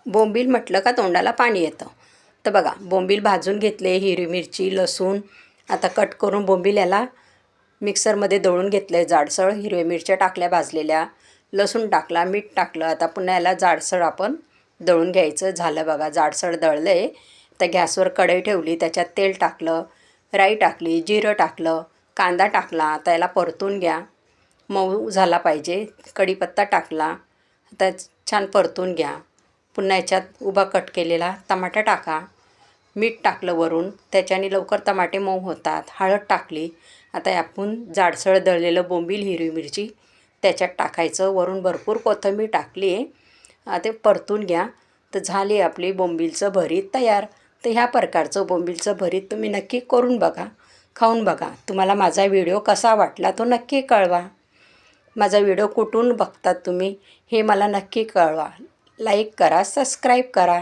बोंबील म्हटलं का तोंडाला पाणी येतं. तर बघा, बोंबील भाजून घेतले, हिरवी मिरची, लसूण. आता कट करून बोंबील याला मिक्सरमध्ये दळून घेतलं आहे जाडसर. हिरव्या मिरच्या टाकल्या भाजलेल्या, लसूण टाकला, मीठ टाकलं. आता पुन्हा याला जाडसर आपण दळून घ्यायचं. झालं बघा, जाडसर दळलं आहे. तर गॅसवर कढई ठेवली, त्याच्यात तेल टाकलं, राई टाकली, जिरं टाकलं, कांदा टाकला. आता याला परतून घ्या, मऊ झाला पाहिजे. कढीपत्ता टाकला, आता छान परतून घ्या. पुन्हा याच्यात उभा कट केलेला टमाटा टाका, मीठ टाकलं वरून, त्याच्याने लवकर टमाटे मऊ होतात. हळद टाकली. आता आपण जाडसर दळलेलं बोंबील, हिरवी मिरची त्याच्यात टाकायचं. वरून भरपूर कोथिंबीर टाकली आहे. ते परतून घ्या. तर झाली आपली बोंबीलचं भरीत तयार. तर ह्या प्रकारचं बोंबीलचं भरीत तुम्ही नक्की करून बघा, खाऊन बघा. तुम्हाला माझा व्हिडिओ कसा वाटला तो नक्की कळवा. माझा व्हिडिओ कुठून बघतात तुम्ही हे मला नक्की कळवा. लाईक करा, सबस्क्राईब करा.